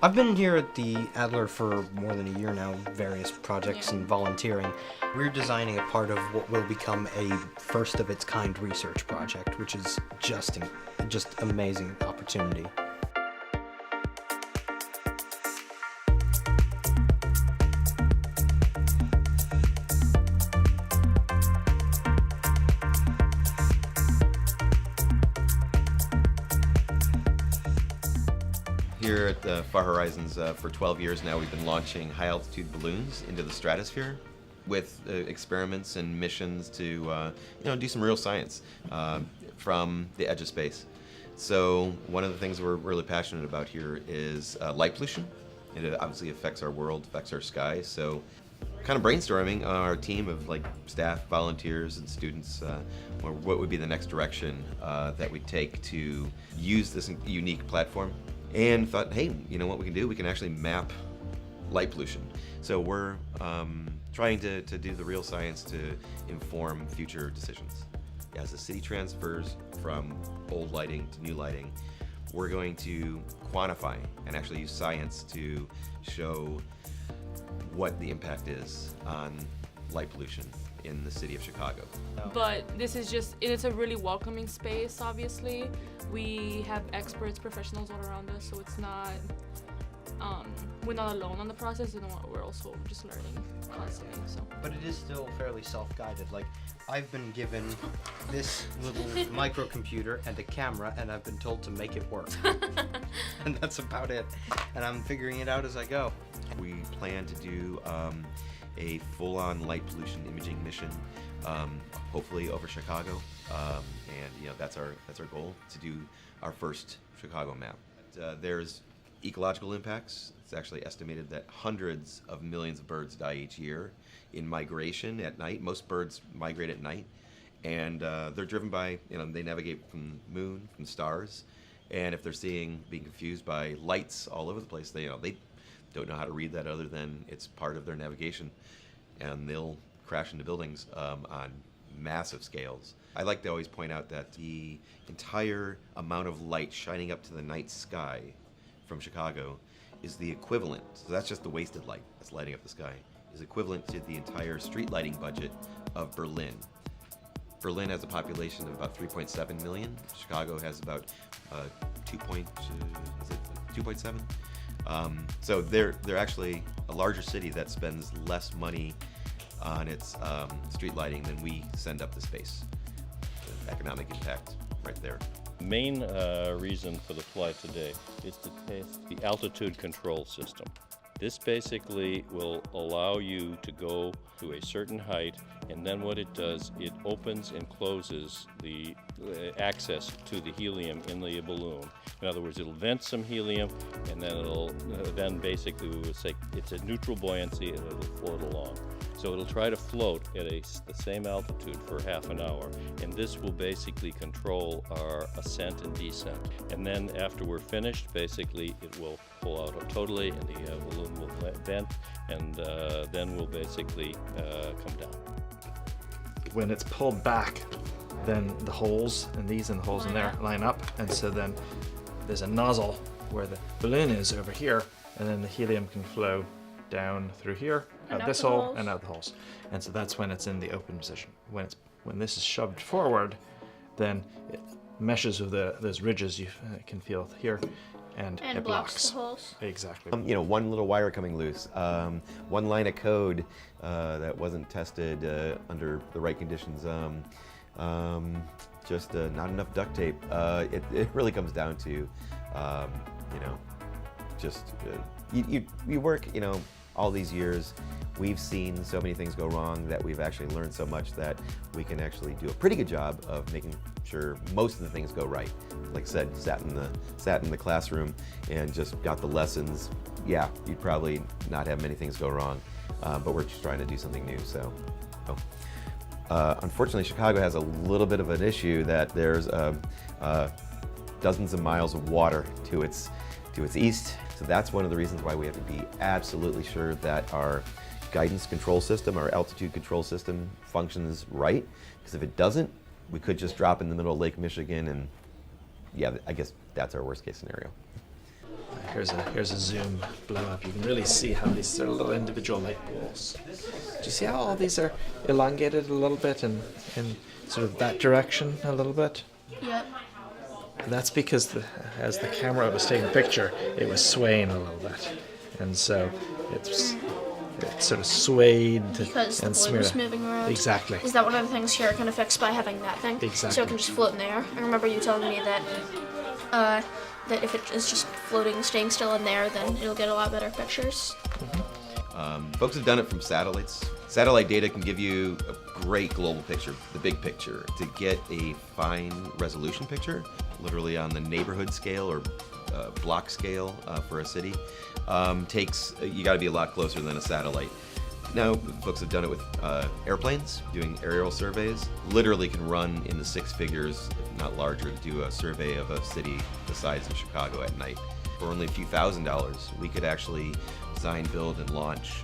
I've been here at the Adler for more than a year now, various projects and volunteering. We're designing a part of what will become a first of its kind research project, which is just amazing opportunity. Here at the Far Horizons for 12 years now, we've been launching high-altitude balloons into the stratosphere with experiments and missions to do some real science from the edge of space. So one of the things we're really passionate about here is light pollution. It obviously affects our world, affects our sky. So kind of brainstorming our team of staff, volunteers, and students, what would be the next direction that we take to use this unique platform. And thought, hey, you know what we can do? We can actually map light pollution. So we're trying to do the real science to inform future decisions. As the city transfers from old lighting to new lighting, we're going to quantify and actually use science to show what the impact is on light pollution in the city of Chicago. But this is it's a really welcoming space, obviously. We have experts, professionals all around us, so it's not, we're not alone on the process, and we're also just learning constantly, so. But it is still fairly self-guided. Like, I've been given this little microcomputer and a camera, and I've been told to make it work. And that's about it. And I'm figuring it out as I go. We plan to do a full-on light pollution imaging mission, hopefully over Chicago, and that's our goal, to do our first Chicago map. There's ecological impacts. It's actually estimated that hundreds of millions of birds die each year in migration at night. Most birds migrate at night, and they're driven by, they navigate from the moon, from stars, and if they're being confused by lights all over the place, they don't know how to read that other than it's part of their navigation, and they'll crash into buildings on massive scales. I like to always point out that the entire amount of light shining up to the night sky from Chicago is the equivalent, so that's just the wasted light that's lighting up the sky, is equivalent to the entire street lighting budget of Berlin. Berlin has a population of about 3.7 million. Chicago has about 2.7. So they're actually a larger city that spends less money on its street lighting than we send up to space. The economic impact right there. The main reason for the flight today is to test the altitude control system. This basically will allow you to go to a certain height, and then what it does, it opens and closes the access to the helium in the balloon. In other words, it'll vent some helium, and then then basically we would say it's a neutral buoyancy, and it'll float along. So it'll try to float at the same altitude for half an hour, and this will basically control our ascent and descent. And then after we're finished, basically it will pull out totally, and the balloon will vent, and then we'll basically come down. When it's pulled back, then the holes and these and the holes in there line up, and so then there's a nozzle where the balloon is over here, and then the helium can flow down through here, out this hole, and out the holes. And so that's when it's in the open position. When this is shoved forward, then it meshes with those ridges you can feel here, and it blocks the holes. Exactly. One little wire coming loose, one line of code that wasn't tested under the right conditions, just not enough duct tape. It really comes down to, you work, all these years. We've seen so many things go wrong that we've actually learned so much that we can actually do a pretty good job of making sure most of the things go right. Like I said, sat in the classroom and just got the lessons. Yeah, you'd probably not have many things go wrong, but we're just trying to do something new. So, unfortunately, Chicago has a little bit of an issue that there's dozens of miles of water to its east. So that's one of the reasons why we have to be absolutely sure that our guidance control system, our altitude control system, functions right. Because if it doesn't, we could just drop in the middle of Lake Michigan, and yeah, I guess that's our worst case scenario. Here's a zoom blow up. You can really see how these are little individual light balls. Do you see how all these are elongated a little bit in sort of that direction a little bit? Yep. And that's because as the camera was taking a picture, it was swaying a little bit, and so it sort of swayed Because the and balloon smeared. was moving around. Exactly. Is that one of the things here kind of fixed by having that thing? So Exactly. it can just float in the air. I remember you telling me that that if it is just floating, staying still in there, then it'll get a lot better pictures. Folks have done it from satellites. Satellite data can give you a great global picture, the big picture. To get a fine resolution picture, literally on the neighborhood scale or block scale for a city, you got to be a lot closer than a satellite. Now, folks have done it with airplanes, doing aerial surveys. Literally can run in the six figures, if not larger, to do a survey of a city the size of Chicago at night. For only a few $1,000s, we could actually design, build, and launch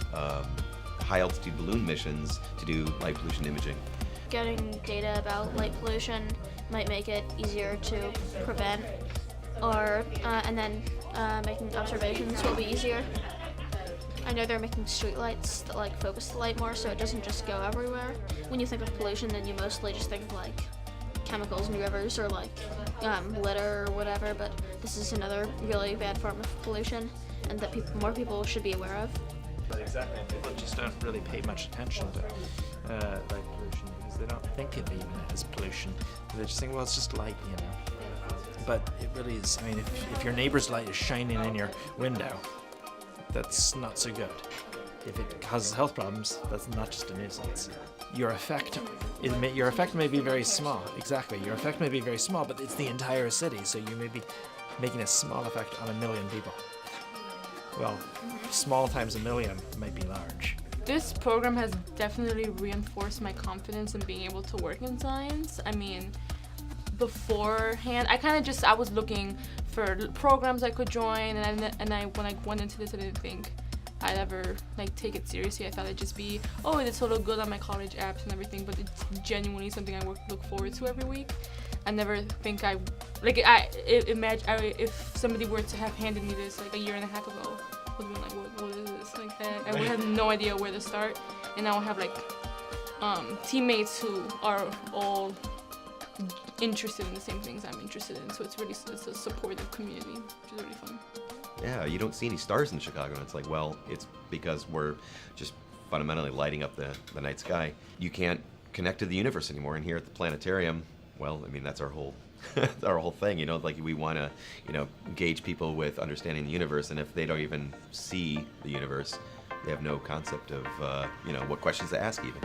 high-altitude balloon missions to do light pollution imaging. Getting data about light pollution might make it easier to prevent, or and then making observations will be easier. I know they're making streetlights that like focus the light more, so it doesn't just go everywhere. When you think of pollution, then you mostly just think of like chemicals in rivers or like litter or whatever. But this is another really bad form of pollution, and that more people should be aware of. But exactly, people just don't really pay much attention to light pollution because they don't think of it even as pollution. They just think, well, it's just light, you know. But it really is. I mean, if your neighbor's light is shining in your window, that's not so good. If it causes health problems, that's not just a nuisance. Your effect may be very small. Exactly, your effect may be very small, but it's the entire city, so you may be making a small effect on 1 million people. Well, small times 1 million might be large. This program has definitely reinforced my confidence in being able to work in science. I mean, beforehand, I was looking for programs I could join, and when I went into this, I didn't think I'd ever take it seriously. I thought it'd just be, oh, it's so good on my college apps and everything, but it's genuinely something I look forward to every week. I never think imagine if somebody were to have handed me this a year and a half ago, I would have been like, what is this? I would have no idea where to start, and now I have teammates who are all interested in the same things I'm interested in, so it's a supportive community, which is really fun. Yeah, you don't see any stars in Chicago, and it's like, well, it's because we're just fundamentally lighting up the night sky. You can't connect to the universe anymore, and here at the planetarium, well, I mean, that's our whole our whole thing, we want to, engage people with understanding the universe, and if they don't even see the universe, they have no concept of, what questions to ask even.